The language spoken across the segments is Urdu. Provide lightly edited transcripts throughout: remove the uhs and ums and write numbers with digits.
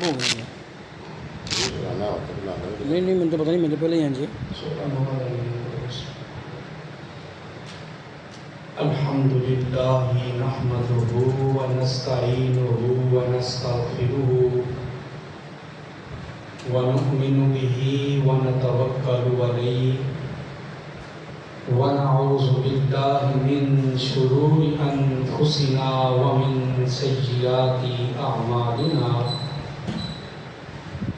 ہو گئی ہے. نہیں مجھے پتہ نہیں، میرے پہلے ہی ہیں جی. الحمد للہ نحمده ونستعینه ونستغفره ونؤمن به ونتوکل علیہ ونعوذ باللہ من شرور انفسنا ومن سیئات اعمالنا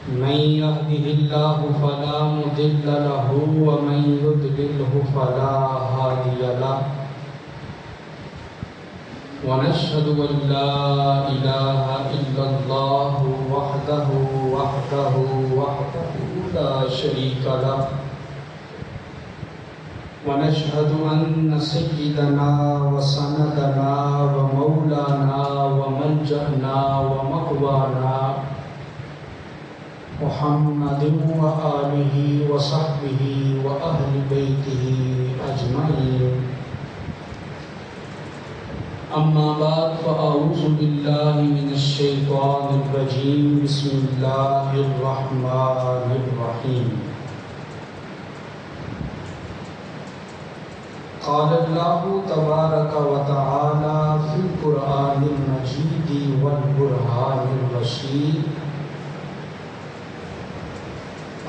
من يهده الله فلا مضل له ومن يضلل فلا هادي له ونشهد أن لا إله إلا الله وحده لا شريك له ونشهد أن سيدنا وسندنا ومولانا وملجأنا ومأوانا محمد وآله وصحبه وأهل بيته أجمعين. أما بعد فأعوذ بالله من الشيطان الرجيم. بسم الله الرحمن الرحيم. قال الله تبارك وتعالى في القرآن المجيد والبرهان الرشيد.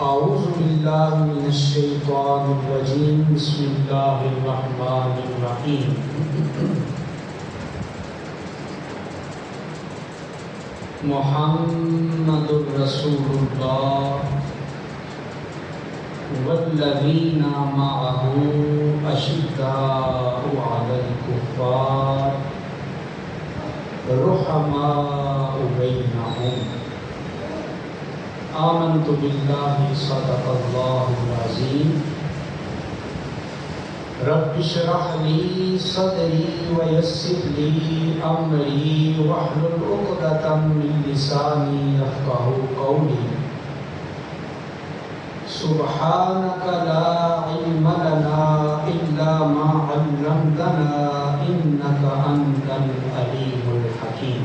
أعوذ بالله من الشيطان الرجيم. بسم الله الرحمن الرحيم. محمد رسول الله والذين معه أشداء على الكفار رحماء بينهم. آمنت بالله صدق الله العظيم. رب اشرح لي صدري ويسر لي أمري واحلل عقدة من لساني يفقهوا قولي. سبحانك لا علم لنا إلا ما علمتنا إنك أنت العليم الحكيم.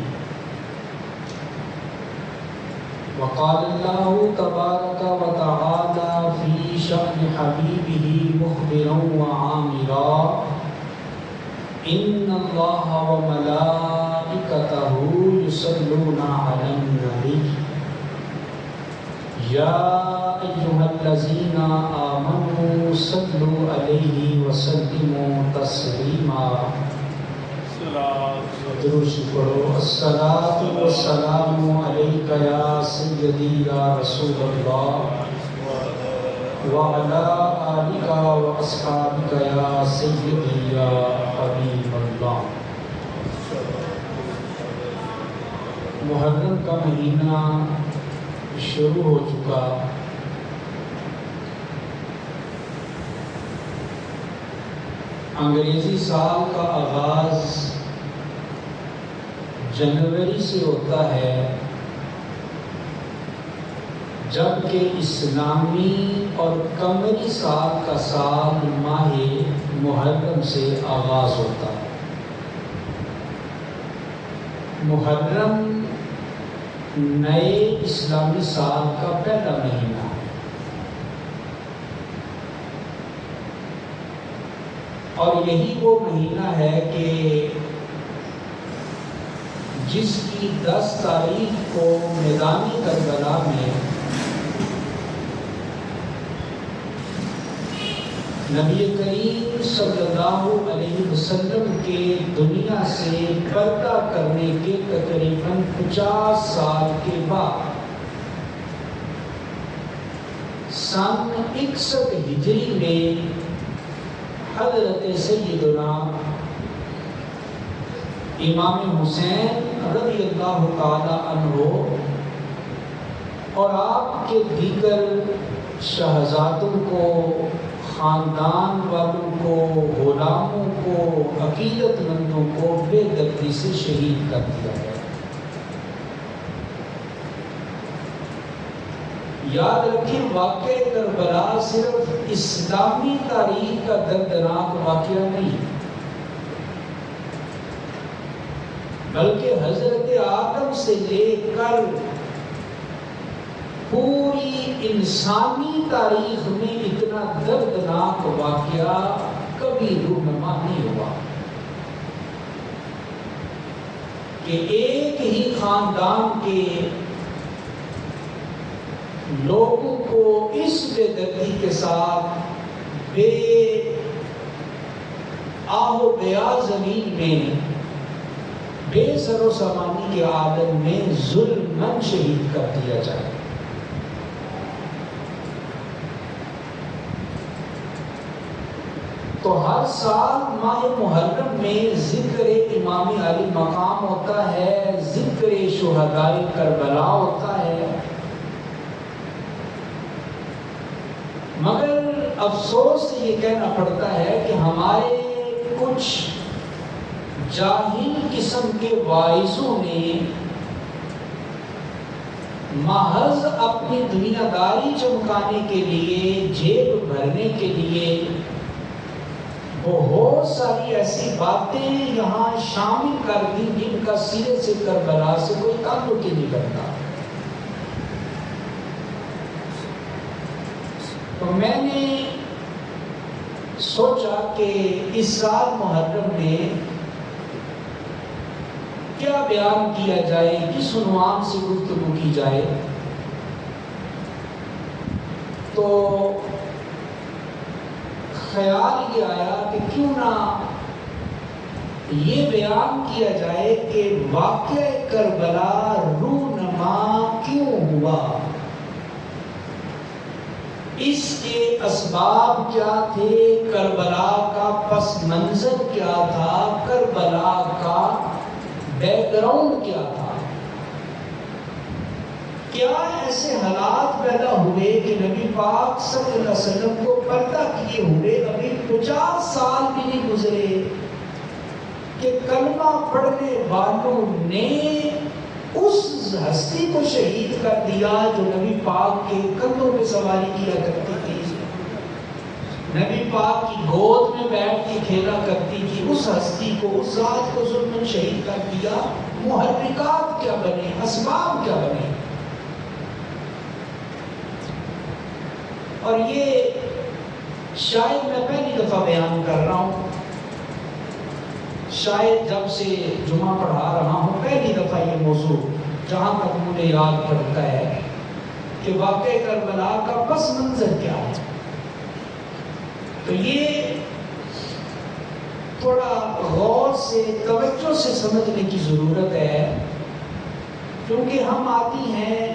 وقال الله تبارك وتعالى في شأن حبيبه مخبرا وعامرا إن الله وملائكته يصلون على النبي يا أيها الذين آمنوا صلوا عليه وسلموا تسليما. درود پڑھو. الصلاۃ والسلام علیک یا سیدی یا رسول اللہ وعلی آلک واصحابک یا سیدی یا حبیب اللہ. محرم کا مہینہ شروع ہو چکا. انگریزی سال کا آغاز جنوری سے ہوتا ہے، جبکہ اسلامی اور قمری سال کا سال ماہ محرم سے آغاز ہوتا ہے. محرم نئے اسلامی سال کا پہلا مہینہ ہے اور یہی وہ مہینہ ہے کہ جس کی 10 تاریخ کو میدان کربلا میں نبی کریم صلی اللہ علیہ وسلم کے دنیا سے پردہ کرنے کے تقریباً 50 سال کے بعد سن 61 ہجری میں حضرت سیدنا امام حسین رضی اللہ تعالی عنہ اور آپ کے دیگر شہزادوں کو، خاندان والوں کو، غلاموں کو، عقیدت مندوں کو بے دردی سے شہید کر دیا ہے. یاد رکھیں، واقعہ کربلا صرف اسلامی تاریخ کا دردناک واقعہ نہیں، بلکہ حضرت آدم سے لے کر پوری انسانی تاریخ میں اتنا دردناک واقعہ کبھی رونما نہیں ہوا کہ ایک ہی خاندان کے لوگوں کو اس بے دردی کے ساتھ بے آہ و بیا زمین میں بے سر و سامانی کے عالم میں ظلماً شہید کر دیا جائے۔ تو ہر سال ماہ محرم میں ذکر امام علی مقام ہوتا ہے، ذکر شہدائے کربلا ہوتا ہے، مگر افسوس سے یہ کہنا پڑتا ہے کہ ہمارے کچھ جاہل قسم کے واعظوں نے محض اپنی دنیا داری چمکانے کے لیے، جیب بھرنے کے لیے بہت ساری ایسی باتیں یہاں شامل کر دی جن کا سیرے سے کربلا سے کوئی تعلق ہی نہیں کرتا۔ تو میں نے سوچا کہ اس سال محرم میں کیا بیان کیا جائے، کس عنوان سے گفتگو کی جائے۔ تو خیال یہ آیا کہ کیوں نہ یہ بیان کیا جائے کہ واقعہ کربلا رونما کیوں ہوا، اس کے اسباب کیا تھے، کربلا کا پس منظر کیا تھا، کربلا کا بیک گراؤنڈ کیا تھا، کیا ایسے حالات پیدا ہوئے کہ نبی پاک صلی اللہ علیہ وسلم کو پردہ کیے ہوئے ابھی 50 سال بھی نہیں گزرے کہ کلمہ پڑھنے والوں نے اس ہستی کو شہید کر دیا جو نبی پاک کے کندھوں پہ سواری کیا کرتی تھی، نبی پاک کی گود میں بیٹھ کے کھیلا کرتی تھی، اس ہستی کو، اس ذات کو ظلماً شہید کر دیا۔ محرکات کیا بنے، اسباب کیا بنے؟ اور یہ شاید میں پہلی دفعہ بیان کر رہا ہوں، شاید جب سے جمعہ پڑھا رہا ہوں پہلی دفعہ یہ موضوع جہاں تک مجھے یاد پڑتا ہے کہ واقعہ کربلا کا پس منظر کیا ہے۔ تو یہ تھوڑا غور سے، توجہ سے سمجھنے کی ضرورت ہے، کیونکہ ہم آتی ہیں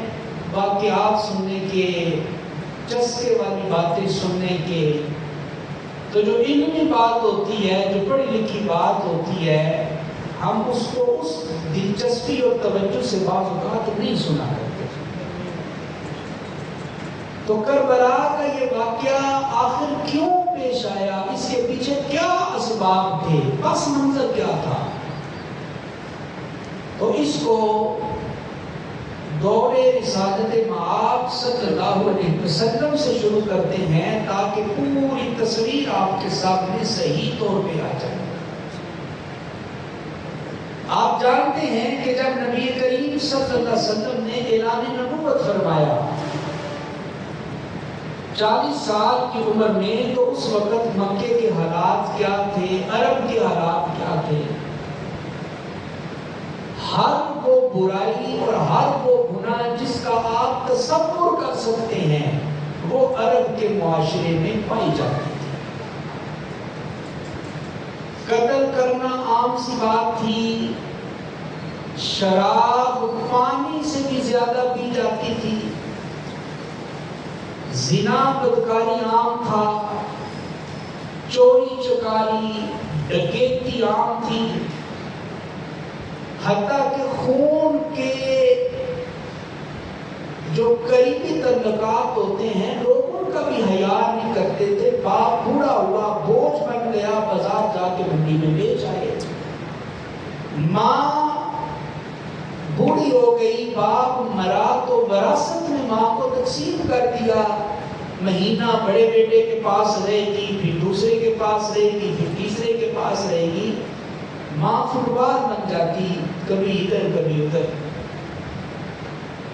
واقعات سننے کے، چسکے والی باتیں سننے کے، تو جو علمی بات ہوتی ہے، جو پڑھی لکھی بات ہوتی ہے، ہم اس کو اس دلچسپی اور توجہ سے بعض اوقات نہیں سنا کرتے۔ تو کربلا کا یہ واقعہ آخر کیوں پیش آیا، اس کے پیچھے کیا اسباب تھے، پس منظر کیا تھا، تو اس کو دور رسالت مآب صلی اللہ علیہ وسلم سے شروع کرتے ہیں تاکہ پوری تصویر آپ کے سامنے صحیح طور پہ آ جائے۔ آپ جانتے ہیں کہ جب نبی کریم صلی اللہ علیہ وسلم نے اعلان نبوت فرمایا 40 سال کی عمر میں، تو اس وقت مکے کے حالات کیا تھے، عرب کے حالات کیا تھے، ہر وہ برائی اور ہر وہ گناہ جس کا آپ تصور کر سکتے ہیں وہ عرب کے معاشرے میں پائی جاتی تھی۔ قتل کرنا عام سی بات تھی، شراب پانی سے بھی زیادہ پی جاتی تھی، زنا بدکاری عام تھا، چوری چکاری ڈکیتی عام تھی، حتیٰ کہ خون کے جو قریبی تعلقات ہوتے ہیں لوگ ان کا بھی حیا نہیں کرتے تھے۔ باپ بوڑھا ہوا، بوجھ بن گیا، بازار جا کے منڈی میں بیچ آئے، ماں بوڑھی ہو گئی، باپ مرا تو وراثت میں ماں کو تقسیم کر دیا، مہینہ بڑے بیٹے کے پاس رہے گی، پھر دوسرے کے پاس رہے گی، پھر تیسرے کے پاس رہے گی، ماں فٹ بال بن جاتی، کبھی ادھر کبھی ادھر۔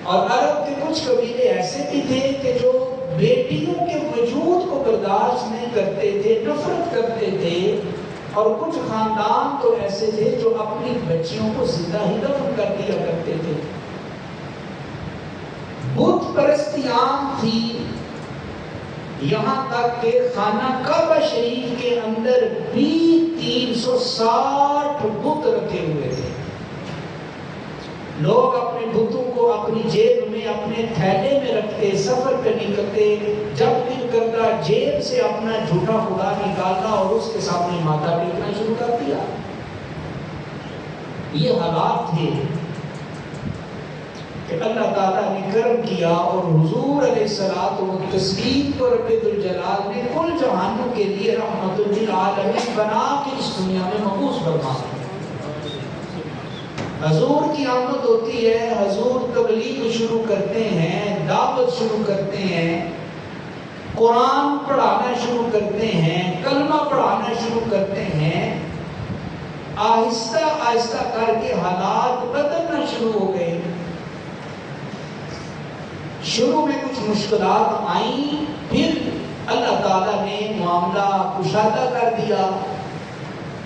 اور عرب کے کچھ قبیلے ایسے بھی تھے کہ جو بیٹیوں کے وجود کو برداشت نہیں کرتے تھے، نفرت کرتے تھے، اور کچھ خاندان تو ایسے تھے جو اپنی بچیوں کو زندہ ہی دفن کر دیا کرتے تھے۔ بت پرستی عام تھی، یہاں تک کہ خانہ کعبہ شریف کے اندر بھی 360 بت رکھے ہوئے تھے۔ لوگ اپنے بتوں کو اپنی جیب میں، اپنے تھیلے میں رکھتے، سفر پہ نکلتے، جب دل کرتا جیب سے اپنا جھوٹا خدا نکالا اور اس کے سامنے ماتھا ٹیکنا شروع کر دیا۔ یہ حالات تھے کہ اللہ تعالیٰ نے کرم کیا اور حضور علیہ الصلوۃ والتسلیم کو رب ذوالجلال نے کل جہانوں کے لیے رحمت للعالمین بنا کے اس دنیا میں مبعوث فرما دیا۔ حضور کی آمد ہوتی ہے، حضور تبلیغ شروع کرتے ہیں، دعوت شروع کرتے ہیں، قرآن پڑھانا شروع کرتے ہیں، کلمہ پڑھانا شروع کرتے ہیں۔ آہستہ آہستہ کر کے حالات بدلنا شروع ہو گئے۔ شروع میں کچھ مشکلات آئیں، پھر اللہ تعالیٰ نے معاملہ کشادہ کر دیا۔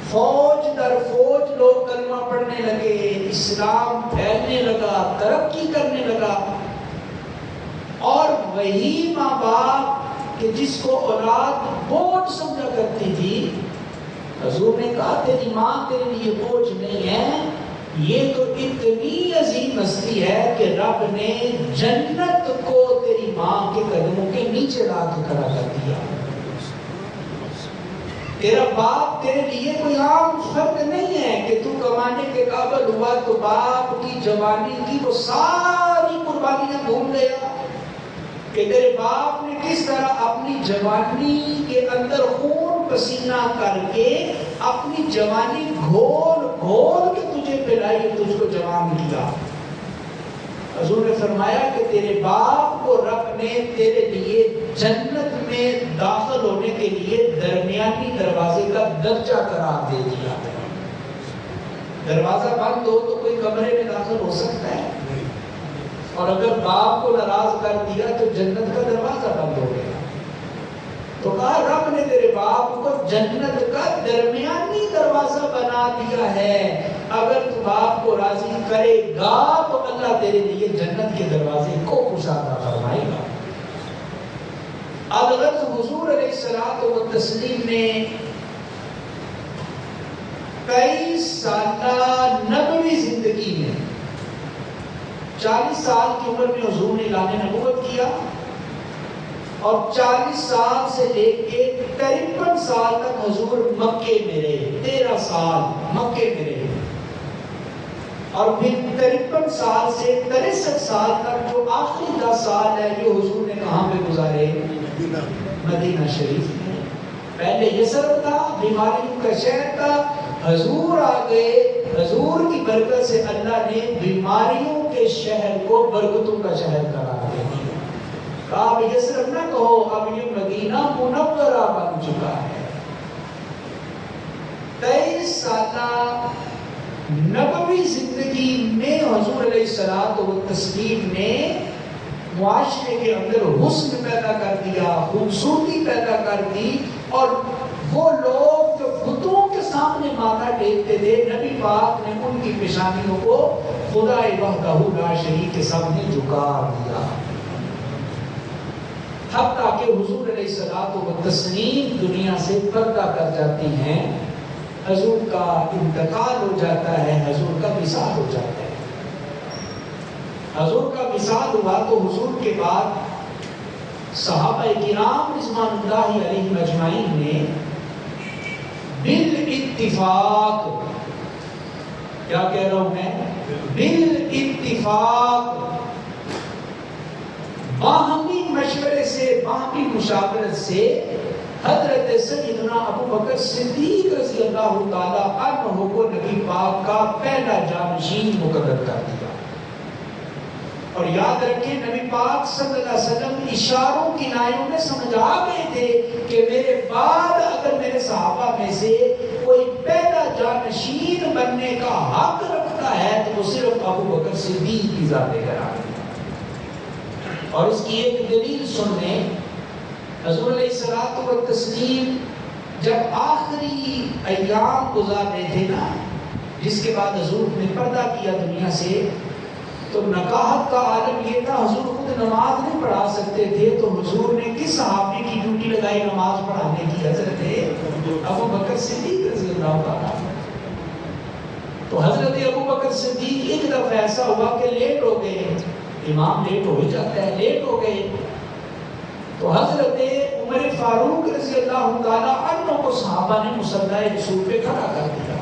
فوج در فوج لوگ کلمہ پڑھنے لگے، اسلام پھیلنے لگا، ترقی کرنے لگا، اور وہی ماں باپ کہ جس کو اولاد بوجھ سمجھا کرتی تھی، حضور نے کہا تیری ماں تیرے لیے بوجھ نہیں ہے، یہ تو اتنی عظیم ہستی ہے کہ رب نے جنت کو تیری ماں کے قدموں کے نیچے لا کے کھڑا کر دیا۔ تیرا باپ تیرے لیے کوئی عام فرد نہیں ہے کہ تو کمانے کے قابل ہوا تو باپ کی جوانی کی وہ ساری قربانیاں بھول گیا، کہ تیرے باپ نے کس طرح اپنی جوانی کے اندر خون پسینہ کر کے اپنی جوانی گھول گھول کے تجھے پلائی، تجھ کو جوان کیا۔ حضور نے فرمایا کہ تیرے باپ کو رب نے تیرے لیے جنت میں داخل ہونے کے لیے درمیانی دروازے کا درجہ قرار دے دیا ہے۔ دروازہ بند ہو تو کوئی کمرے میں داخل ہو سکتا ہے، اور اگر باپ کو ناراض کر دیا تو جنت کا دروازہ بند ہو گیا۔ تو کہا رب نے تیرے باپ کو جنت کا درمیانی دروازہ بنا دیا ہے، اگر تو باپ کو راضی کرے گا تو اللہ تیرے لیے جنت کے دروازے کو کشادہ فرمائے گا۔ الغرض حضور علیہ الصلوۃ والتسلیم نے کئی سالہ نبوی زندگی میں 40 سال کی عمر میں حضور نے اعلان نبوت کیا، اور 40 سال سے لے کے 53 سال تک حضور مکے میں رہے، 13 سال مکے میں رہے، اور پھر 53 سال سے 63 سال تک جو آخری 10 سال ہے یہ حضور نے کہاں پہ گزارے؟ مدینہ شریف میں۔ پہلے یثرب تھا، بیماریوں کا شہر تھا، حضور آ گئے، حضور کی برکت سے اللہ نے بیماریوں کے شہر کو برکتوں کا شہر قرار دے دیا۔ کہا اب یثرب نہ کہو، اب یہ مدینہ منورہ بن چکا ہے۔ 23 سالہ نبوی زندگی میں حضور علیہ الصلوۃ والتسلیم نے معاشرے کے اندر حسن پیدا کر دیا، خوبصورتی پیدا کر دی، اور وہ لوگ جو بتوں کے سامنے ماتھا ٹیکتے تھے، نبی پاک نے ان کی پیشانیوں کو خدا وحدہ لا شریک کے سامنے جھکا دیا، حتیٰ کہ حضور علیہ الصلوۃ والتسلیم دنیا سے پردہ کر جاتے ہیں، حضور کا انتقال ہو جاتا ہے، حضور کا وصال ہو جاتا ہے۔ حضور کا وصال ہوا تو حضور کے بعد صحابہ کرام رضوان اللہ علیہم اجمعین نے بالاتفاق، کیا کہہ رہا ہوں میں؟ بالاتفاق، باہمی مشورے سے، باہمی مشاورت سے حضرت سیدنا ابو بکر صدیق رضی اللہ تعالی عنہ کو نبی پاک کا پہلا جانشین مقرر کر دیا۔ اور یاد رکھیں نبی پاک صلی اللہ علیہ وسلم اشاروں کنایوں میں سمجھا گئے تھے کہ میرے بعد اگر میرے صحابہ میں سے کوئی پہلا جانشین بننے کا حق رکھتا ہے تو وہ صرف ابو بکر صدیق کی ذات گرامی ہے۔ اور اس کی ایک دلیل سن لیں، حضور علیہ الصلوۃ والتسلیم جب آخری ایام گزارے تھے نا، جس کے بعد حضور نے پردہ کیا دنیا سے، تو نکاحت کا عالم یہ تھا، حضور خود نماز نہیں پڑھا سکتے تھے، تو حضور نے کس صحابی کی ڈیوٹی لگائی نماز پڑھانے کی؟ حضرت ابو بکر صدیق رضی اللہ عنہ۔ تو حضرت ابو بکر صدیق ایک دفعہ ایسا ہوا کہ لیٹ ہو گئے، امام لیٹ ہو جاتا ہے، لیٹ ہو گئے، تو حضرت عمر فاروق رضی اللہ تعالیٰ عنہ کو صحابہ نے مصلی رسول پہ کھڑا کر دیا۔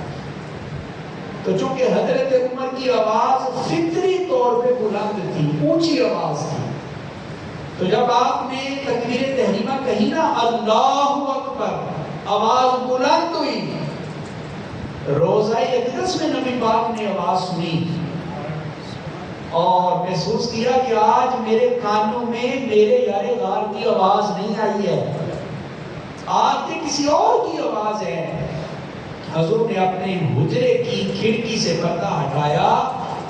تو چونکہ حضرت عمر کی آواز فطری طور پہ بلند تھی، اونچی آواز تھی، تو جب آپ نے تکبیر تحریمہ کہی نا، اللہ اکبر، آواز بلند ہوئی، روضہ اقدس میں نبی پاک نے آواز سنی اور محسوس کیا کہ آج میرے کانوں میں میرے یار غار کی آواز نہیں آئی ہے، آج کے کسی اور کی آواز ہے۔ حضور نے اپنے حجرے کی کھڑکی سے پردہ ہٹایا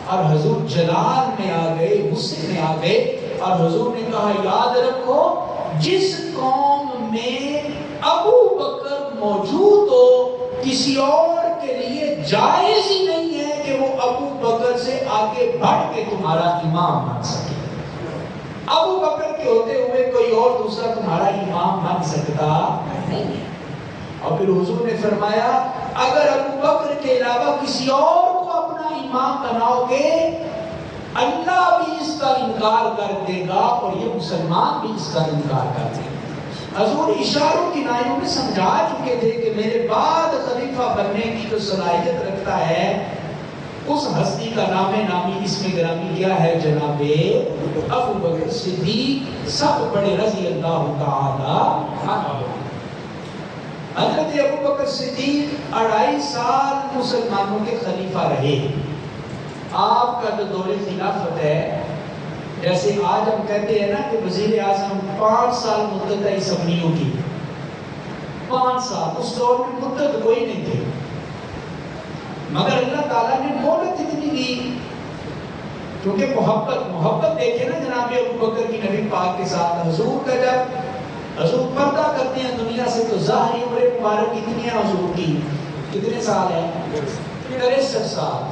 اور حضور جلال میں آ گئے، غصے میں آ گئے، اور حضور نے کہا یاد رکھو جس قوم میں ابو بکر موجود ہو، کسی اور کے لیے جائز ہی نہیں ہے کہ وہ ابو بکر سے آگے بڑھ کے تمہارا امام بن سکے۔ ابو بکر کے ہوتے ہوئے کوئی اور دوسرا تمہارا امام بن سکتا نہیں ہے۔ اور پھر حضور نے فرمایا اگر ابو بکر کے علاوہ کسی اور کو اپنا امام بناؤ گے، اللہ بھی اس کا انکار کر دے گا اور یہ مسلمان بھی اس کا انکار کر دے گا۔ حضور اشاروں کی نائیوں میں سمجھا چکے تھے کہ میرے بعد خلیفہ بننے کی جو صلاحیت رکھتا ہے اس ہستی کا نام نامی اس میں گرامی کیا ہے، جناب ابو بکر صدیق سب بڑے رضی اللہ تعالی عنہ۔ حضرت ابو بکر صدیق 2.5 سال مسلمانوں کے خلیفہ رہے۔ آپ کا جو دور خلافت ہے، جیسے آج ہم کہتے ہیں نا کہ وزیر اعظم 5 سال مدت ہے اسمبلیوں کی، 5 سال، اس دور میں مدت کوئی نہیں تھی، مگر اللہ تعالیٰ نے مہلت اتنی دی کیونکہ محبت دیکھے نا جناب ابو بکر کی نبی پاک کے ساتھ۔ حضور کا جب حضور پردہ کرتے ہیں دنیا سے تو ظاہری عمر مبارک اتنی ہے حضور کی، کتنے سال ہے؟ 63 سال۔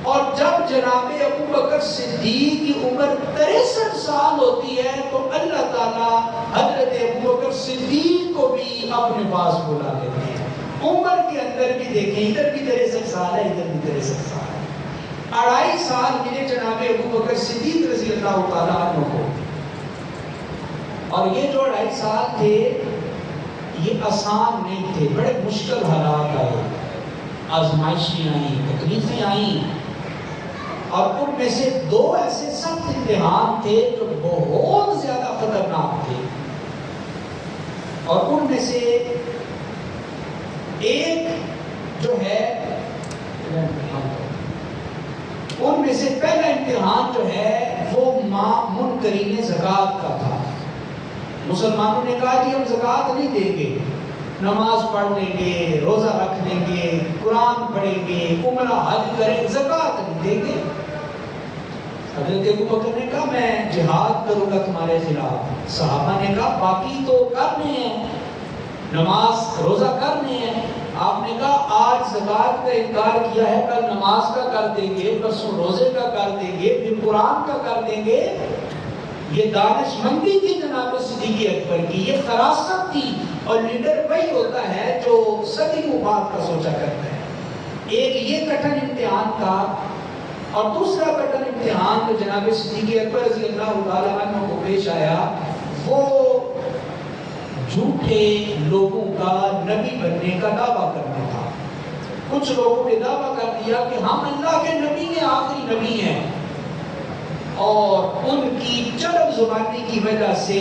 اور جب جناب ابو بکر صدیق کی عمر 63 سال ہوتی ہے تو اللہ تعالیٰ حضرت ابو بکر صدیق کو بھی اپنے پاس بلا لیتے ہیں۔ عمر کے اندر بھی دیکھیں، ادھر بھی 63 سال ہے، ادھر بھی 63 سال ہے۔ 2.5 سال ملے جناب ابو بکر صدیق رضی اللہ تعالیٰ عنہ کو، اور یہ جو 2.5 سال تھے یہ آسان نہیں تھے، بڑے مشکل حالات آئے، آزمائشیں آئیں، تکلیفیں آئیں، اور ان میں سے 2 ایسے سخت امتحان تھے جو بہت زیادہ خطرناک تھے، اور ان میں سے ایک جو ہے، ان میں سے پہلا امتحان جو ہے وہ منکرین زکوٰۃ کا تھا۔ مسلمانوں نے کہا کہ ہم زکوٰۃ نہیں دیں گے، نماز پڑھ لیں گے، روزہ رکھ لیں گے، قرآن پڑھیں گے، عمرہ حج کریں، زکوٰۃ نہیں دیں گے۔ حضرت ابو بکر نے کہا میں جہاد کروں گا تمہارے خلاف۔ صحابہ نے کہا باقی تو کرنے ہیں، نماز روزہ کرنے ہیں۔ آپ نے کہا آج زکوٰۃ کا انکار کیا ہے، کل نماز کا کر دیں گے، پرسوں روزے کا کر دیں گے، پھر قرآن کا کر دیں گے۔ یہ دانش مندی تھی جناب صدیق اکبر کی، یہ فراست تھی، اور لیڈر وہی ہوتا ہے جو صدیوں بعد کا سوچا کرتا ہے۔ ایک یہ کٹھن امتحان تھا، اور دوسرا کٹھن امتحان جو جناب صدیق اکبر رضی اللہ تعالیٰ عنہ کو پیش آیا وہ جھوٹے لوگوں کا نبی بننے کا دعویٰ کرنا تھا۔ کچھ لوگوں نے دعویٰ کر دیا کہ ہم اللہ کے نبی ہیں، آخری نبی ہیں، اور ان کی چرب زبانی کی وجہ سے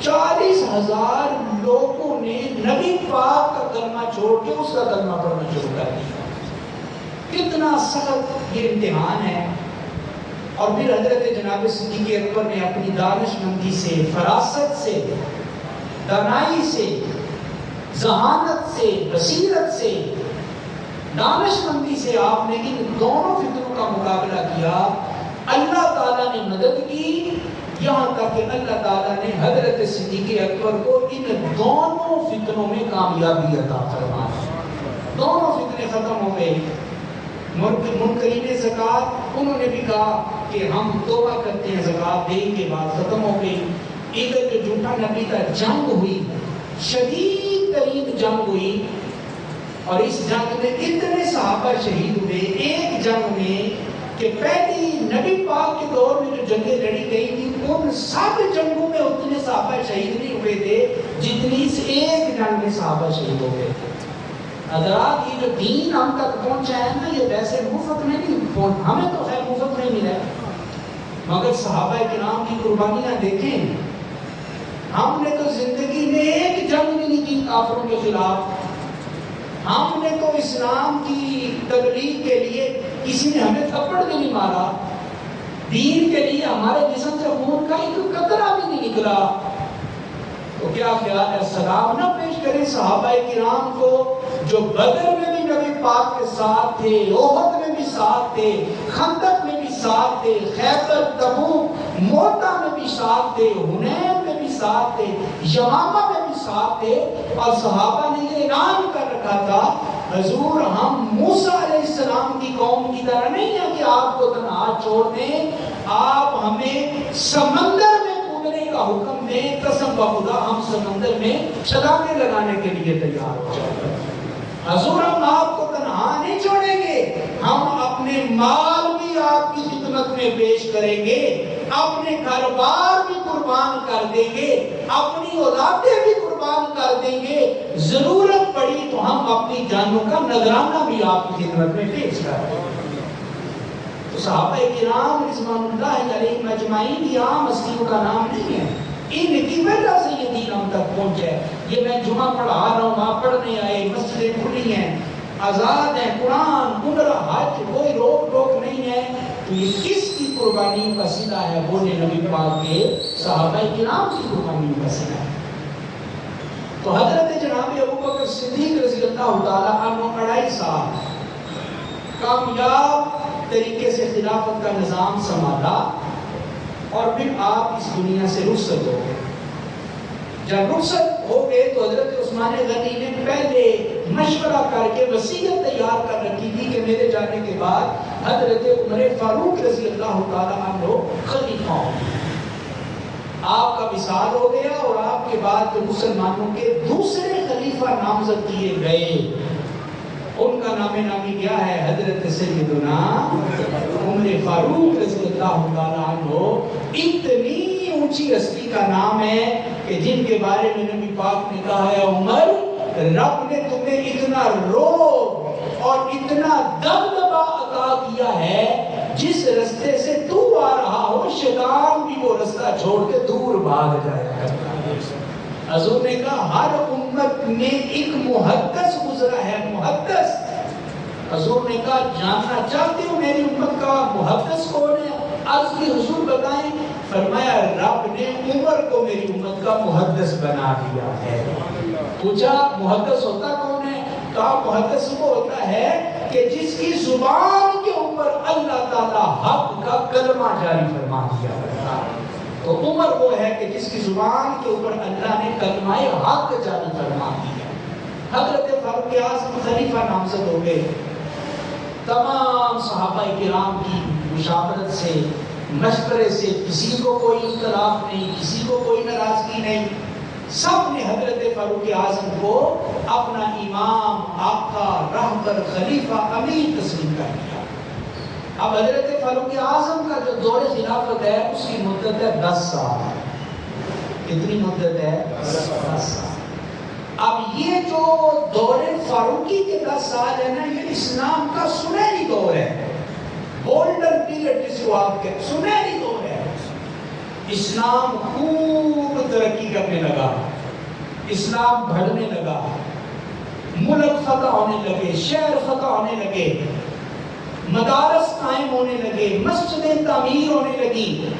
40,000 لوگوں نے نبی پاک کا کلمہ چھوڑ کے اس کا کلمہ پڑھنا شروع کر دیا۔ کتنا سخت یہ امتحان ہے۔ اور پھر حضرت جناب صدیق اکبر نے اپنی دانش مندی سے، فراست سے، دانائی سے، ذہانت سے، بصیرت سے، دانش مندی سے آپ نے ان دونوں فطروں کا مقابلہ کیا۔ اللہ تعالیٰ نے مدد کی، یہاں تک کہ اللہ تعالیٰ نے حضرت صدیق اکبر کو ان دونوں فتنوں میں کامیابی عطا فرمائی. دونوں فتنے ختم ہو گئے. منکرین زکوٰۃ انہوں نے بھی کہا کہ ہم توبہ کرتے ہیں زکوٰۃ دیں کے بعد ختم ہو گئی. ادھر جو جھوٹا نبی تھا جنگ ہوئی, شدید ترین جنگ ہوئی, اور اس جنگ میں اتنے صحابہ شہید ہوئے ایک جنگ میں کہ پہلی نبی پاک کے دور میں جو جنگیں لڑی گئی تھی ان سب جنگوں میں اتنے صحابہ شہید نہیں ہوئے تھے جتنی اس ایک جنگ میں صحابہ شہید ہو گئے تھے. حضرات یہ جو دین ہم تک پہنچا ہے نا, یہ ویسے مفت میں نہیں پہنچا, ہمیں تو خیر مفت میں ملا ہے, مگر صحابہ کرام کی قربانیاں دیکھیں. ہم نے تو زندگی میں ایک جنگ بھی نہیں کی کافروں کے خلاف. ہم نے تو اسلام کی تبلیغ کے لیے کسی نے ہمیں تھپڑ بھی نہیں مارا. دین کے لیے ہمارے جسم سے خون کا ایک قطرہ بھی نہیں نکلا. تو کیا خیال ہے, سلام نہ پیش کریں صحابہ کرام کو جو بدر میں بھی نبی پاک کے ساتھ تھے, احد میں بھی ساتھ تھے, خندق میں بھی ساتھ تھے, خیبر تبوک موتا میں بھی ساتھ تھے, حنین میں بھی ساتھ تھے, یمامہ میں بھی ساتھ تھے. اور صحابہ نے یہ اعلان کر رکھا تھا, حضور ہم موسیٰ علیہ السلام کی قوم کی طرح نہیں ہے کہ آپ کو تنہا چھوڑ دیں, آپ ہمیں سمندر میں کودنے کا حکم دیں, قسم بخدا ہم سمندر میں چھلانگیں لگانے کے لیے تیار ہو جائیں. حضور ہم آپ کو تنہا نہیں چھوڑیں گے, ہم اپنے مال بھی آپ کی خدمت میں پیش کریں گے, اپنے گھر بار بھی قربان کر دیں گے, اپنی اولادیں بھی قربان کر دیں گے, ضرورت پڑی تو ہم اپنی جانوں کا نذرانہ بھی آپ کی خدمت میں پیش کر دیں گے. تو صحابہ کرام رضوان اللہ علیہم اجمعین یہ عام ہستیوں کا نام نہیں ہے, ان کی وجہ سے یہ دین ہم تک پہنچا ہے. یہ میں جمعہ پڑھا رہا ہوں, آپ پڑھنے آئے, مسجدیں کھلی ہیں, آزاد ہیں, قرآن, عمرہ, حج, کوئی روک ٹوک نہیں ہے. تو یہ کس کی قربانیوں کا صلہ ہے؟ وہ نبی پاک کے صحابہ کرام کی قربانیوں کا صلہ ہے. تو حضرت جناب ابوبکر صدیق رضی اللہ تعالیٰ عنہ 2.5 سال کامیاب طریقے سے خلافت کا نظام سنبھالا, اور پھر آپ اس دنیا سے رخصت ہو گئے. جب رخصت ہو گئے تو حضرت عثمان غنی نے پہلے مشورہ کر کے وصیت تیار کر رکھی تھی کہ میرے جانے کے بعد حضرت عمر فاروق رضی اللہ تعالیٰ عنہ خلیفہ ہوں. آپ کا وصال ہو گیا, اور آپ کے بعد جو مسلمانوں کے دوسرے خلیفہ نامزد کیے گئے ان کا نام نامی کیا ہے؟ حضرت سیدنا عمر فاروق رضی اللہ تعالیٰ عنہ. اتنی اونچی ہستی کا نام ہے کہ جن کے بارے میں نبی پاک نے کہا ہے, عمر رب نے تمہیں اتنا رعب اور اتنا دبدبا عطا کیا ہے, جس رستے سے تو آ رہا ہو شیطان بھی وہ رستہ چھوڑ کے دور بھاگ جایا کرتا ہے. حضور نے کہا ہر امت میں ایک محدث گزرا ہے, محدث. حضور نے کہا جاننا چاہتے ہو میری امت کا محدث کون ہے؟ عرض کی حضور بتائیں. فرمایا رب نے عمر کو میری امت کا محدث بنا دیا ہے. پوچھا محدث ہوتا کون ہے؟ کہا محدث وہ ہوتا ہے کہ جس کی زبان کے اوپر اللہ تعالیٰ حق کا کلمہ جاری فرما دیا کرتا ہے. تو عمر وہ ہے کہ جس کی زبان کے اوپر اللہ نے کلمہ حق جاری فرما دیا. حضرت فاروق اعظم خلیفہ نامزد ہو گئے. تمام صحابہ کرام کی مشاورت سے, مشورے سے, کسی کو کوئی اختلاف نہیں, کسی کو کوئی ناراضگی نہیں, سب نے حضرت فاروق اعظم کو اپنا امام, آقا, رہبر, خلیفہ, امیر تسلیم کر دیا. اب حضرت فاروق اعظم کا جو دور خلافت ہے اس کی مدت ہے 10 سال. کتنی مدت ہے؟ 10 سال. اب یہ جو دور فاروقی کے 10 سال ہے نا, یہ اسلام کا سنہری دور ہے, گولڈن پیریڈ جس کو آپ کہتے ہیں, سنہری دور ہے. اسلام خوب ترقی کرنے لگا, اسلام بڑھنے لگا, ملک فتح ہونے لگے, شہر فتح ہونے لگے, مدارس قائم ہونے لگے, مسجدیں تعمیر ہونے لگی.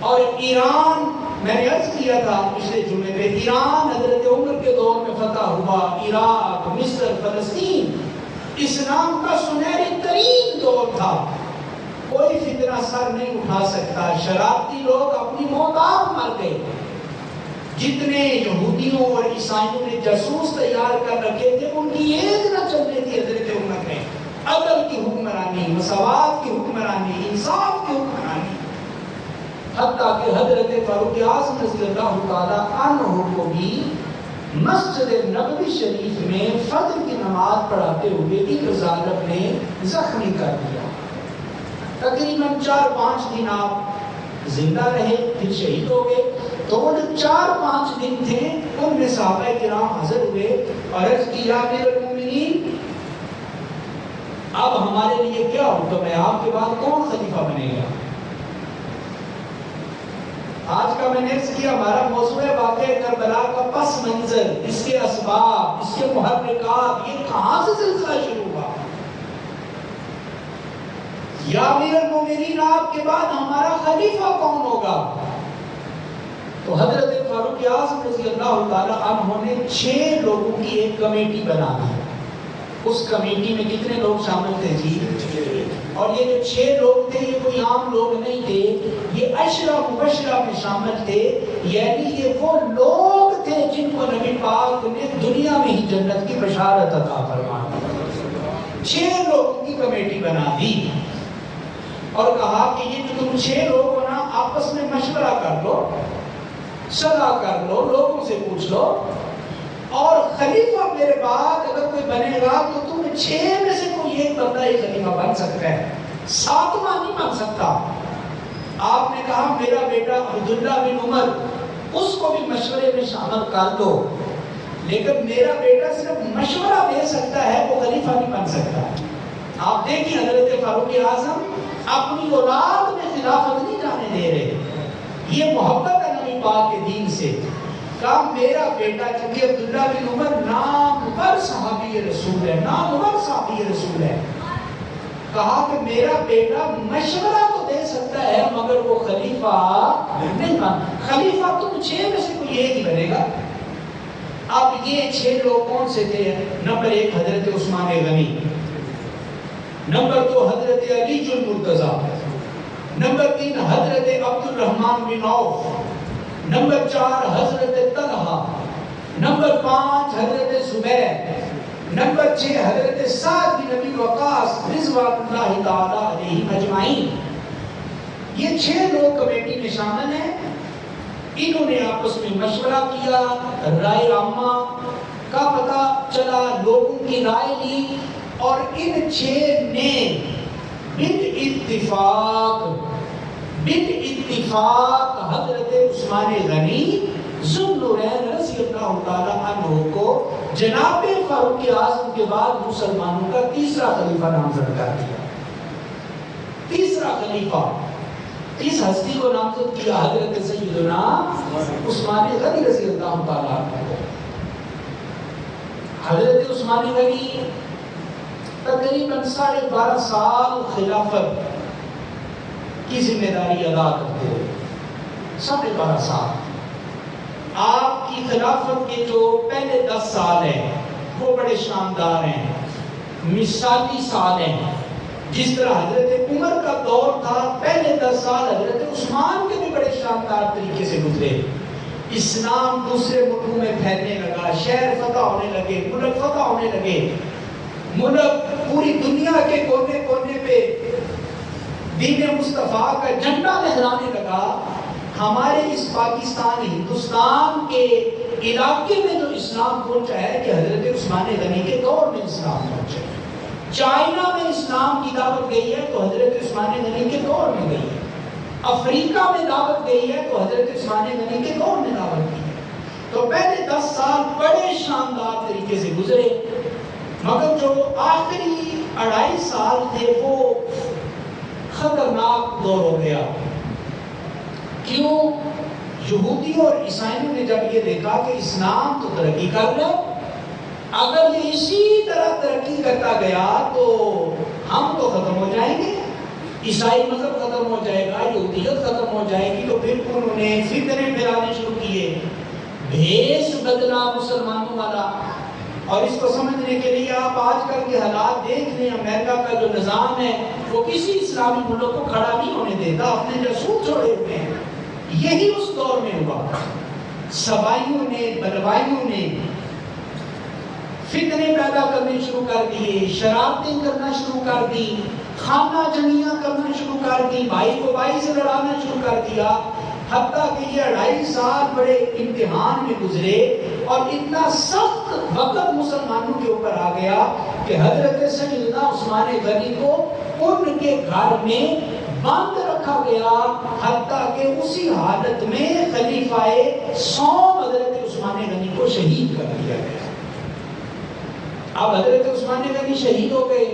اور ایران, میں نے عرض کیا تھا پچھلے جمعے پہ, ایران حضرت عمر کے دور میں فتح ہوا. عراق, مصر, فلسطین اسلام کا سنہری ترین دور تھا. کوئی فتنہ سر نہیں اٹھا سکتا. شرارتی لوگ اپنی موت آپ مر گئے. جتنے یہودیوں اور عیسائیوں نے جاسوس تیار کر رکھے تھے ان کی ایک نہ چلنے تھی حضرت عمر میں. عدل کی حکمرانی، مساوات کی حکمرانی، انصاف کی حکمرانی. حتیٰ کہ حضرت فاروق اعظم رضی اللہ تعالیٰ عنہ کو بھی مسجد نبوی شریف میں فجر کی نماز پڑھاتے ہوئے ایک ظالم نے زخمی کر دیا. تقریباً 4-5 دن آپ زندہ رہے، پھر شہید ہو گئے. تو وہ جو 4-5 دن تھے ان میں صحابہ کرام حاضر ہوئے اور عرض کیا امیر المومنین اب ہمارے لیے کیا حکم ہے، آپ کے بعد کون خلیفہ بنے گا؟ آج کا میں نے عرض کیا ہمارا موضوع ہے واقعہ کربلا کا پس منظر، اس کے اسباب، اس کے محرکات، یہ کہاں سے سلسلہ شروع ہوا. یا امیر المومنین آپ کے بعد ہمارا خلیفہ کون ہوگا؟ تو حضرت فاروق اعظم رضی اللہ تعالی عنہ نے 6 لوگوں کی ایک کمیٹی بنا دی. اس کمیٹی میں کتنے لوگ شامل تھے جی؟ اور یہ جو 6 لوگ تھے یہ کوئی عام لوگ نہیں تھے، یہ عشرہ مبشرہ میں شامل تھے. یعنی یہ وہ لوگ تھے جن کو نبی پاک نے دنیا میں ہی جنت کی بشارت عطا فرمائی. 6 لوگوں کی کمیٹی بنا دی اور کہا کہ یہ جو تم 6 لوگ ہو نا آپس میں مشورہ کر لو، صلاح کر لو، لوگوں سے پوچھ لو، اور خلیفہ میرے بعد اگر کوئی بنے گا تو تم 6 میں سے کوئی ایک بندہ ہی خلیفہ بن سکتا ہے، 7واں نہیں بن سکتا. آپ نے کہا میرا بیٹا عبداللہ بن عمر اس کو بھی مشورے میں شامل کر دو، لیکن میرا بیٹا صرف مشورہ دے سکتا ہے، وہ خلیفہ نہیں بن سکتا. آپ دیکھیں حضرت فاروق اعظم اپنی اولاد میں خلافت نہیں جانے دے رہے. یہ محبت ہے نبی پاک کے دین سے. کہا میرا بیٹا، کیونکہ عبداللہ بن عمر نامور صحابی رسول ہے، نامور صحابی رسول ہے، کہا کہ میرا بیٹا مشورہ تو دے سکتا ہے مگر وہ خلیفہ نہیں بن. خلیفہ تم 6 میں سے کوئی ایک ہی بنے گا. اب یہ 6 لوگ کون سے تھے؟ نمبر 1 حضرت عثمان غنی، نمبر 2 حضرت علی المرتضی، نمبر 3 حضرت عبد الرحمن بن عوف، نمبر 4 حضرت طلحہ، نمبر 5 حضرت زبیر، نمبر 6 حضرت سعد بن ابی وقاص رضوان اللہ تعالی علیہ اجمعین. یہ 6 لوگ کمیٹی میں شامل ہیں. انہوں نے آپس میں مشورہ کیا، رائے عامہ کا پتہ چلا، لوگوں کی رائے لی، اور ان 6 نے بالاتفاق حضرت عثمان غنی ذوالنورین رضی اللہ تعالی عنہ کو جناب فاروق اعظم کے بعد مسلمانوں کا تیسرا خلیفہ نامزد کر دیا. تیسرا خلیفہ اس ہستی کو نامزد کیا حضرت سیدنا عثمان غنی رضی اللہ تعالی عنہ. حضرت عثمان غنی تقریباً 12.5 سال خلافت کی ذمہ داری ادا کرتے ہوئے. 12.5 سال. آپ کی خلافت کے جو پہلے 10 سال ہیں وہ بڑے شاندار ہیں، مثالی سال ہیں. جس طرح حضرت عمر کا دور تھا، پہلے 10 سال حضرت عثمان کے بھی بڑے شاندار طریقے سے گزرے. اسلام دوسرے ملکوں میں پھیلنے لگا، شہر فتح ہونے لگے، ملک فتح ہونے لگے، ملک پوری دنیا کے کونے کونے پہ دین مصطفیٰ کا جھنڈا لہرانے لگا. ہمارے اس پاکستان ہندوستان کے علاقے میں جو اسلام پہنچا ہے کہ حضرت عثمان غنی کے دور میں اسلام پہنچا ہے. چائنا میں اسلام کی دعوت گئی ہے تو حضرت عثمان غنی کے دور میں گئی ہے. افریقہ میں دعوت گئی ہے تو حضرت عثمان غنی کے دور میں دعوت کی ہے. تو پہلے 10 سال بڑے شاندار طریقے سے گزرے، مگر جو آخری 2.5 سال تھے وہ خطرناک دور ہو گیا. کیوں؟ یہودیوں اور عیسائیوں نے جب یہ دیکھا کہ اسلام تو ترقی کر رہا ہے، اگر یہ اسی طرح ترقی کرتا گیا تو ہم تو ختم ہو جائیں گے، عیسائی مذہب ختم ہو جائے گا، یہودیت ختم ہو جائے گی. تو پھر انہوں نے فتنے پھیلانے شروع کیے، بھیس بدلا مسلمانوں والا، اور اس کو سمجھنے کے لیے آپ آج کل کے حالات دیکھ لیں. امریکہ کا جو نظام ہے وہ کسی اسلامی ملک کو کھڑا نہیں ہونے دیتا، اپنے جاسوس چھوڑے ہوئے ہیں. یہی اس دور میں ہوا. سبائیوں نے، بلوائیوں نے فتنے پیدا کرنے شروع کر دیے، شرارتیں کرنا شروع کر دی، خانہ جنگیاں کرنا شروع کر دی، بھائی کو بھائی سے لڑانا شروع کر دیا. حتیٰ کہ یہ 2.5 سال بڑے امتحان میں گزرے اور اتنا سخت وقت مسلمانوں کے اوپر آ گیا کہ حضرت سیدنا عثمان غنی کو ان کے گھر میں بند رکھا گیا. حتیٰ کہ اسی حالت میں خلیفہ سوم حضرت عثمان غنی کو شہید کر دیا گیا. اب حضرت عثمان غنی شہید ہو گئے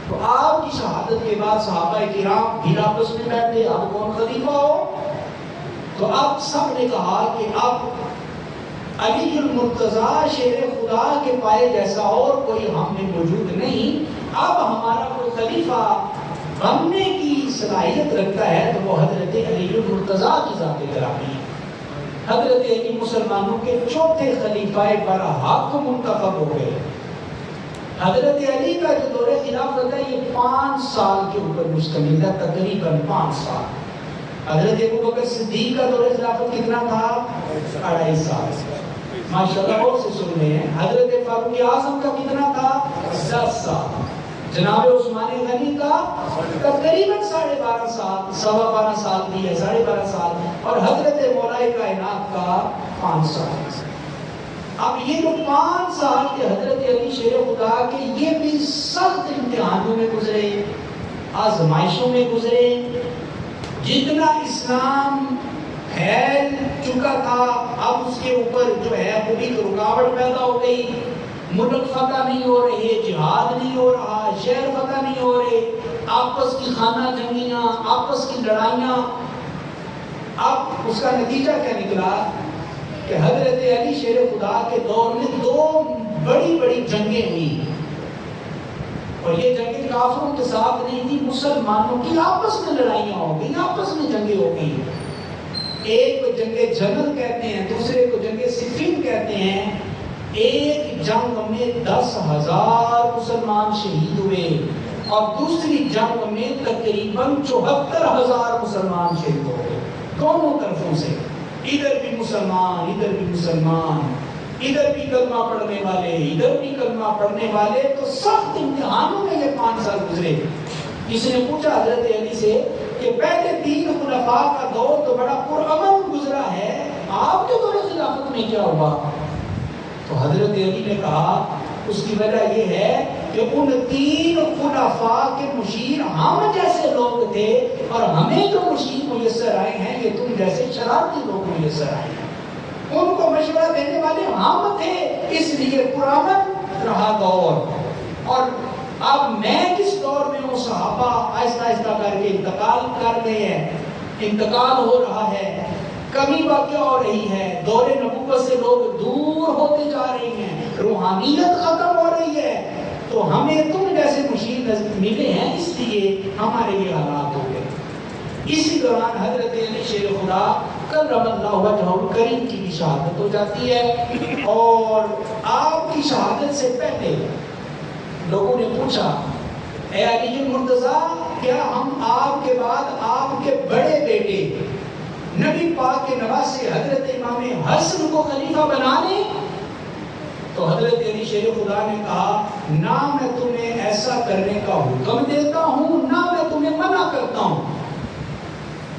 تو آپ کی شہادت کے بعد صحابہ کرام بھی آپس میں بیٹھے، اب کون خلیفہ ہو؟ تو اب سب نے کہا کہ اب علی المرتضیٰ شیر خدا کے پائے جیسا اور کوئی ہم میں موجود نہیں، اب ہمارا کوئی خلیفہ بننے کی صلاحیت رکھتا ہے تو وہ حضرت علی المرتضیٰ کی ذات گرامی ہے. حضرت علی مسلمانوں کے چوتھے خلیفہ برحق منتخب ہو گئے. حضرت علی کا جو دور خلافت ہے یہ 5 سال کے اوپر مشتمل ہے، تقریباً 5 سال. حضرت ابوبکر صدیق کا دور خلافت کتنا تھا؟ 2.5 سال. ماشاءاللہ اور سے سن رہے ہیں. حضرت فاروق اعظم کا کتنا تھا؟ 10 سال. جناب عثمان غنی کا تقریباً 12.5 سال، 12.25 سال بھی ہے، 12.5 سال. اور حضرت مولا کائنات کا 5 سال. اب یہ جو 5 سال کے حضرت علی شیر خدا کے یہ بھی سخت امتحانوں میں گزرے، آزمائشوں میں گزرے. جتنا اسلام پھیل چکا تھا اب اس کے اوپر جو ہے پوری رکاوٹ پیدا ہو گئی. ملک فتح نہیں ہو رہے، جہاد نہیں ہو رہا، شہر فتح نہیں ہو رہے، آپس کی خانہ جنگیاں، آپس کی لڑائیاں. اب اس کا نتیجہ کیا نکلا کہ حضرت علی شیر خدا کے دور میں 2 بڑی بڑی جنگیں ہوئی. اور یہ جنگیں کافروں کے ساتھ نہیں تھی، مسلمانوں کی آپس میں لڑائیاں ہو گئی، آپس میں جنگیں ہو گئی. ایک کو جنگ جمل کہتے ہیں، دوسرے کو جنگ صفین کہتے ہیں. ایک جنگ میں 10,000 مسلمان شہید ہوئے اور دوسری جنگ میں تقریباً 74,000 مسلمان شہید ہو گئے. دونوں طرفوں سے، ادھر بھی مسلمان، ادھر بھی مسلمان، ادھر بھی کلمہ پڑھنے والے، ادھر بھی کلمہ پڑھنے والے. تو سخت امتحانوں میں یہ 5 سال گزرے. کسی نے پوچھا حضرت علی سے کہ پہلے 3 خلفاء کا دور تو بڑا پرامن گزرا ہے، آپ کے دور خلافت میں کیا ہوا؟ تو حضرت علی نے کہا اس کی وجہ یہ ہے کہ ان 3 خلفاء کے مشیر ہم جیسے لوگ تھے اور ہمیں جو مشیر میسر آئے ہیں یہ تم جیسے شرارتی لوگ میسر آئے ہیں. ان کو مشورہ دینے والے ہم تھے، اس لیے پرامن رہا دور. اور اب میں کس دور میں ہوں، صحابہ آہستہ آہستہ کر کے انتقال کر رہے ہیں، انتقال ہو رہا ہے، کمی واقع ہو رہی ہے، دور نبوت سے لوگ دور ہوتے جا رہے ہیں، روحانیت ختم ہو رہی ہے. تو ہمیں تم جیسے مشیر ملے ہیں، اس لیے ہمارے یہ حالات ہو گئے. اسی دوران حضرت علی شیر خدا کرم اللہ وجہہ الکریم کی بھی شہادت ہو جاتی ہے. اور آپ کی شہادت سے پہلے لوگوں نے پوچھا اے علی المرتضیٰ، کیا ہم آپ کے بعد آپ کے بڑے بیٹے نبی پاک کے نواسے حضرت امام حسن کو خلیفہ بنا لیں؟ تو حضرت علی شیر خدا نے کہا نہ میں تمہیں ایسا کرنے کا حکم دیتا ہوں، نہ میں تمہیں منع کرتا ہوں.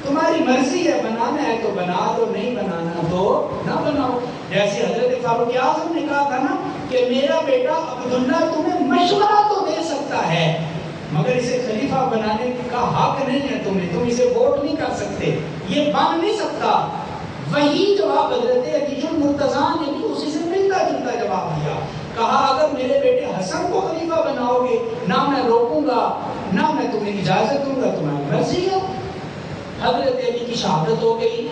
تمہاری مرضی ہے، بنانا ہے تو بنا دو، نہیں بنانا تو نہ بناؤ. جیسے حضرت فاروق اعظم نے کہا تھا نا کہ میرا بیٹا عبداللہ تمہیں مشورہ تو دے سکتا ہے مگر اسے خلیفہ بنانے کا حق نہیں ہے تمہیں، تم اسے ووٹ نہیں کر سکتے، یہ بن نہیں سکتا. وہی جواب حضرت علی المرتضیٰ نے بھی اسی سے ملتا جلتا جواب دیا. کہا اگر میرے بیٹے حسن کو خلیفہ بناؤ گے نہ میں روکوں گا نہ میں تمہیں اجازت دوں گا، تمہاری مرضی ہے. حضرت علی کی شہادت ہو گئی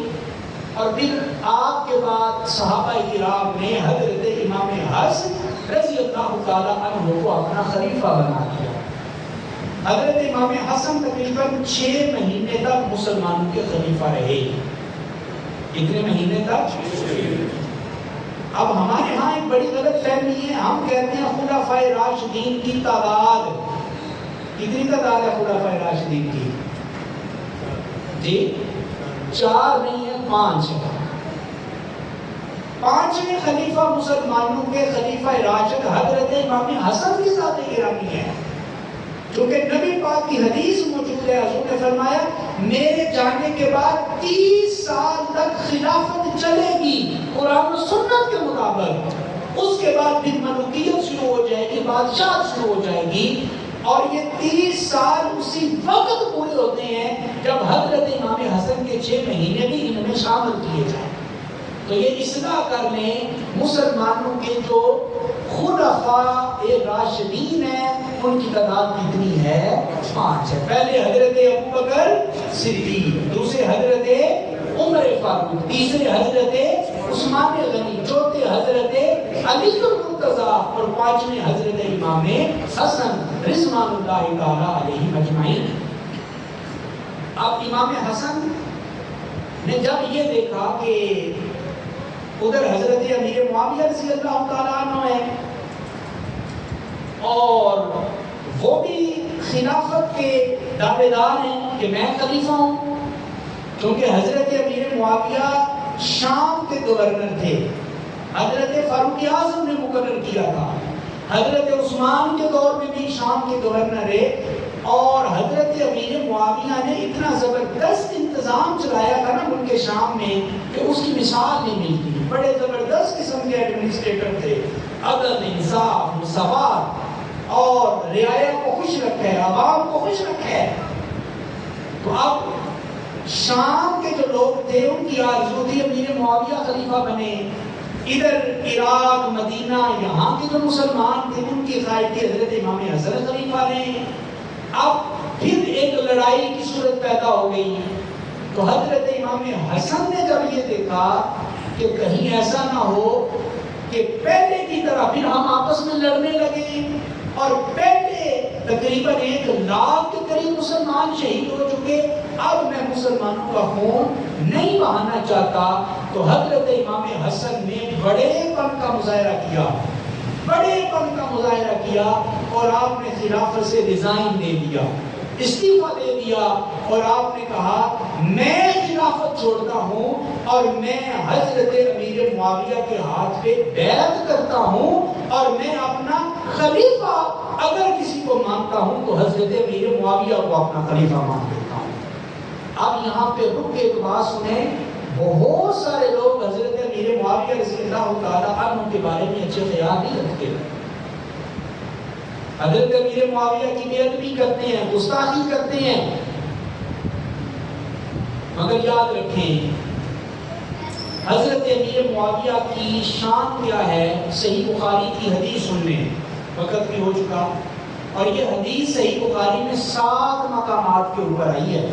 اور پھر آپ کے بعد صحابہ کرام نے حضرت امام حسن رضی اللہ تعالیٰ عنہ کو اپنا خلیفہ بنا دیا. حضرت امام حسن تقریباً 6 مہینے تک مسلمانوں کے خلیفہ رہے. کتنے مہینے تک؟ اب ہمارے ہاں ایک بڑی غلط فہمی ہے، ہم کہتے ہیں خلفائے راشدین کی تعداد کتنی تعداد ہے خلفائے راشدین کی؟ جی 4 نہیں ہے 5 ہے۔ 5ویں خلیفہ مسلمانوں کے خلیفہ راشد حضرت امام حسن کی ذات گرامی ہے، کیونکہ نبی پاک کی حدیث موجود ہے، حضور نے فرمایا میرے جانے کے بعد 30 سال تک خلافت چلے گی قرآن و سنت کے مطابق، اس کے بعد پھر ملوکیت شروع ہو جائے گی، بادشاہت شروع ہو جائے گی، اور یہ 30 سال اسی وقت پورے ہوتے ہیں جب حضرت امام حسن کے 6 مہینے بھی ان میں شامل کیے جائیں۔ تو یہ اصلاح کر لیں مسلمانوں کے جو خلفاء راشدین ہیں ان کی تعداد کتنی ہے؟ 5 ہے۔ پہلے حضرت ابوبکر صدیق، دوسرے حضرت عمر فاروق، تیسرے حضرت عثمان غنی، چوتھے حضرت علی المرتضیٰ اور 5ویں حضرت امام حسن رضوان اللہ تعالی علیہ اجمعین۔ اب امام حسن نے جب یہ دیکھا کہ ادھر حضرت امیر معاویہ رضی اللہ تعالیٰ عنہ ہے اور وہ بھی خلافت کے دعوے دار ہیں کہ میں خلیفہ ہوں، کیونکہ حضرت امیر معاویہ شام کے گورنر تھے، حضرت فاروق اعظم نے مقرر کیا تھا، حضرت عثمان کے دور میں بھی شام کے گورنر ہے، اور حضرت امیر معاویہ نے اتنا زبردست انتظام چلایا تھا نا ملک شام میں کہ اس کی مثال نہیں ملتی، بڑے زبردست قسم کے ایڈمنسٹریٹر تھے، عدل، انصاف، مساوات اور رعایا کو خوش رکھے، عوام کو خوش رکھے۔ تو اب شام کے جو لوگ تھے ان کی آرزو تھی امیر معاویہ خلیفہ بنے، ادھر عراق، مدینہ، یہاں کے جو مسلمان تھے ان کی خواہش تھی حضرت امام حسن خلیفہ رہیں۔ اب پھر ایک لڑائی کی صورت پیدا ہو گئی، تو حضرت امام حسن نے جب یہ دیکھا کہ کہیں ایسا نہ ہو کہ پہلے کی طرح پھر ہم آپس میں لڑنے لگے، اور پہلے تقریباً 1 لاکھ کے قریب مسلمان شہید ہو چکے، اب میں مسلمانوں کا خون نہیں بہانا چاہتا، تو حضرت امام حسن نے بڑے پن کا مظاہرہ کیا، بڑے پن کا مظاہرہ کیا، اور آپ نے خلافت سے ریزائن دے دیا، استعفیٰ دے دیا، اور آپ نے کہا میں خلافت چھوڑتا ہوں اور میں حضرت امیر معاویہ کے ہاتھ پہ بیعت کرتا ہوں، اور میں اپنا خلیفہ اگر کسی کو مانتا ہوں تو حضرت امیر معاویہ کو اپنا خلیفہ مان لیتا ہوں۔ اب یہاں پہ رک کے ایک بات سنیں، بہت سارے لوگ حضرت امیر معاویہ رضی اللہ تعالیٰ عنہ کے بارے میں اچھے خیال نہیں رکھتے، حضرت امیر معاویہ کی بیعت بھی کرتے ہیں، گستاخی کرتے ہیں، مگر یاد رکھیں حضرت امیر معاویہ کی شان کیا ہے۔ صحیح بخاری کی حدیث سن لیں، وقت بھی ہو چکا، اور یہ حدیث صحیح بخاری میں 7 مقامات کے اوپر آئی ہے۔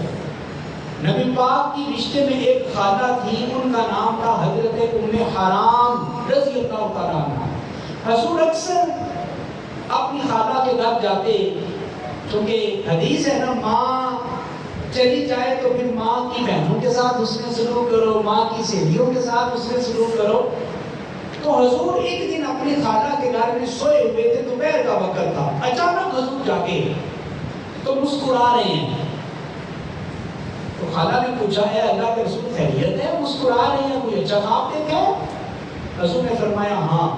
نبی پاک کی رشتے میں ایک خالہ تھی، ان کا نام تھا حضرت ام حرام رضی اللہ تعالیٰ عنہ۔ حضور اکثر اپنی خالہ کے گھر جاتے، کیونکہ حدیث ہے نا ماں چلی جائے تو پھر ماں کی بہنوں کے ساتھ اس میں سلوک کرو، ماں کی سہیلیوں کے ساتھ اس میں سلوک کرو۔ تو حضور ایک دن اپنی خالہ کے گھر میں سوئے ہوئے تھے، دوپہر کا وقت تھا، اچانک حضور جاگے تو مسکرا رہے ہیں۔ تو خالہ نے پوچھا ہے اللہ کے رسول خیریت ہے، مسکرا رہے ہیں، کوئی اچھا خواب دیکھا ہے؟ حضور نے فرمایا ہاں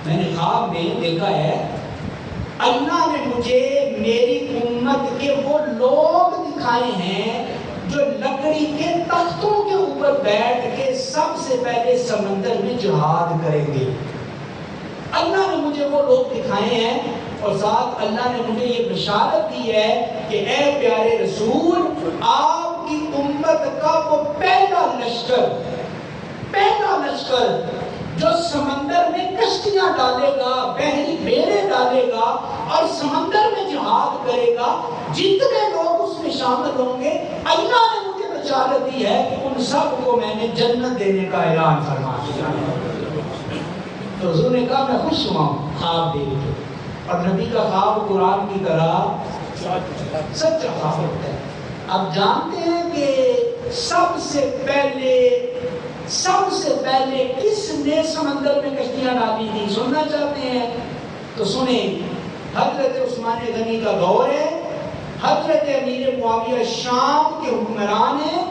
میں نے خواب میں دیکھا ہے اللہ نے مجھے میری امت کے وہ لوگ دکھائے ہیں جو لکڑی کے تختوں کے اوپر بیٹھ کے سب سے پہلے سمندر میں جہاد کریں گے۔ اللہ نے مجھے وہ لوگ دکھائے ہیں، اور ساتھ اللہ نے مجھے یہ بشارت دی ہے کہ اے پیارے رسول، آپ کی امت کا وہ پہلا لشکر جو سمندر میں کشتیاں ڈالے گا، بحری بیڑے ڈالے گا اور سمندر میں جہاد کرے گا، جتنے لوگ اس میں شامل ہوں گے اللہ نے مجھے بشارت دی ہے کہ ان سب کو میں نے جنت دینے کا اعلان فرما دیا۔ تو حضور نے کہا میں خوش ہوا ہوں خواب دیکھ کے، اور نبی کا خواب قرآن کی طرح سچا خواب ہوتا ہے۔ اب جانتے ہیں کہ سب سے پہلے سب سے پہلے کس نے سمندر میں کشتیاں ڈالی تھی؟ سننا چاہتے ہیں تو سنیں، حضرت عثمان غنی کا دور ہے، حضرت امیر معاویہ شام کے حکمران ہیں،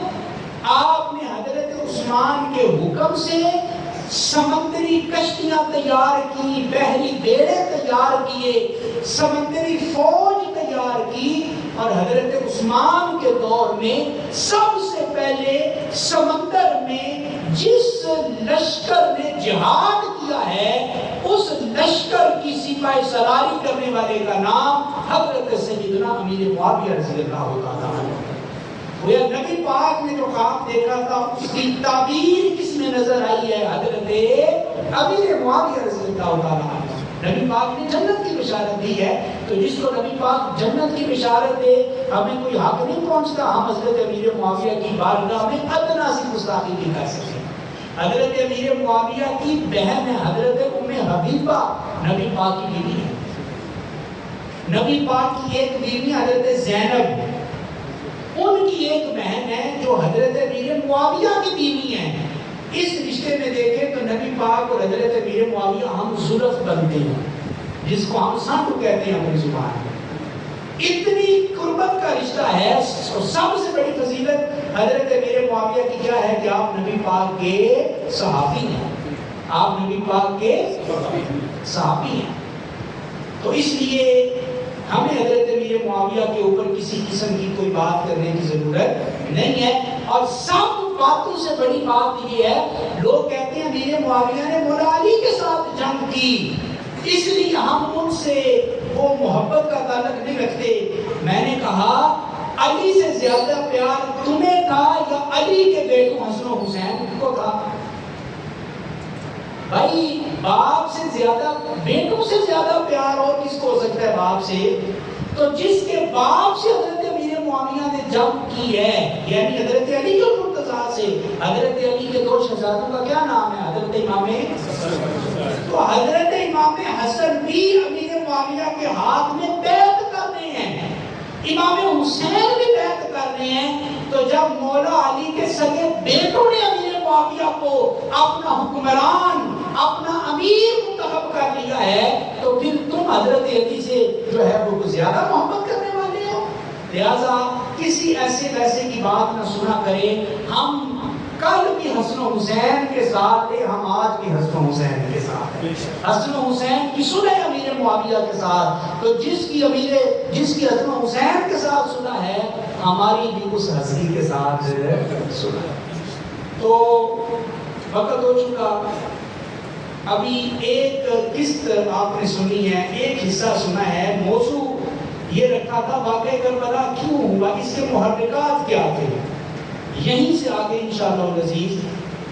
آپ نے حضرت عثمان کے حکم سے سمندری کشتیاں تیار کی، بحری بیڑے تیار کیے، سمندری فوج تیار کی، اور حضرت عثمان کے دور میں سب سے پہلے سمندر میں جس لشکر نے جہاد کیا ہے اس لشکر کی سپاہی سالاری کرنے والے کا نام حضرت سیدنا امیر معاویہ رضی اللہ تعالیٰ عنہ۔ وہ نبی پاک نے جو خواب دیکھا تھا اس کی تعبیر کس میں نظر آئی ہے؟ حضرت امیر معاویہ رضی اللہ تعالیٰ عنہ۔ نبی پاک نے جنت کی بشارت دی ہے، تو جس کو نبی پاک جنت کی بشارت دے ہمیں کوئی حق نہیں پہنچتا ہم حضرت امیر معاویہ کی بارگاہ میں ادنا سی گستاخی نہیں کر سکتے۔ حضرت امیر معاویہ کی بہن ہے حضرت ام حبیبہ، نبی پاک کی بیوی ہے۔ نبی پاک کی ایک بیوی حضرت زینب، ان کی ایک بہن ہے جو حضرت امیر معاویہ کی بیوی ہیں۔ اس رشتے میں دیکھیں تو نبی پاک اور حضرت امیر معاویہ ہم زلف بنتے ہیں، جس کو ہم سانٹو کہتے ہیں اپنی زبان میں۔ اتنی قربت کا رشتہ ہے، اور سب سے بڑی فضیلت حضرت امیر معاویہ کی کیا ہے کہ آپ نبی پاک کے صحابی ہیں، آپ نبی پاک کے صحابی ہیں۔ تو اس لیے ہمیں حضرت امیر معاویہ کے اوپر کسی قسم کی کوئی بات کرنے کی ضرورت نہیں ہے، اور سب باتوں سے بڑی بات یہ ہے، لوگ کہتے ہیں امیر معاویہ نے مولا علی کے ساتھ جنگ کی اس لیے ہم ان سے وہ محبت کا تعلق نہیں رکھتے۔ میں نے کہا علی سے زیادہ پیار تمہیں تھا یا علی کے بیٹوں حسن و حسین کو تھا؟ بھائی باپ سے زیادہ، بیٹوں سے زیادہ پیار اور کس کو ہو سکتا ہے باپ سے؟ تو جس کے باپ سے حضرت امیر معاویہ نے جنگ کی ہے، یعنی حضرت علی کے مرتضیٰ سے، حضرت علی کے دو شہزادوں کا کیا نام ہے؟ حضرت امام تو حضرت امام حسن بھی امیر معاویہ کے ہاتھ میں بیعت کرنے ہیں، امام حسین بھی بیعت کرنے ہیں۔ تو جب مولا علی کے سگے بیٹوں نے امیر معاویہ کو اپنا حکمران، اپنا امیر منتخب کر لیا ہے، تو پھر تم حضرت علی سے جو ہے وہ زیادہ محبت کرنے والے ہو۔ لہذا کسی ایسے ویسے کی بات نہ سنا کرے، ہم کل بھی حسن و حسین کے ساتھ تھے، ہم آج بھی حسن و حسین کے ساتھ ہیں۔ حسن و حسین کی صلح امیر معاویہ کے ساتھ، تو جس کی حسن و حسین کے ساتھ صلح ہے، ہماری بھی اس ہستی کے ساتھ صلح ہے۔ تو وقت ہو چکا، ابھی ایک قسط آپ نے سنی ہے، ایک حصہ سنا ہے۔ موضوع یہ رکھا تھا واقعہ کربلا کیوں ہوا، اس کے محرکات کیا تھے۔ یہیں سے آگے انشاءاللہ العزیز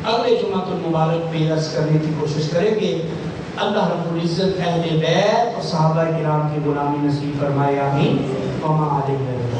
اگلے جمعۃ المبارک پہ عرض کرنے کی کوشش کریں گے۔ اللہ رب العزت اہل بیت اور صحابہ کرام کی غلامی نصیب فرمائے، آمین۔ وما علیہ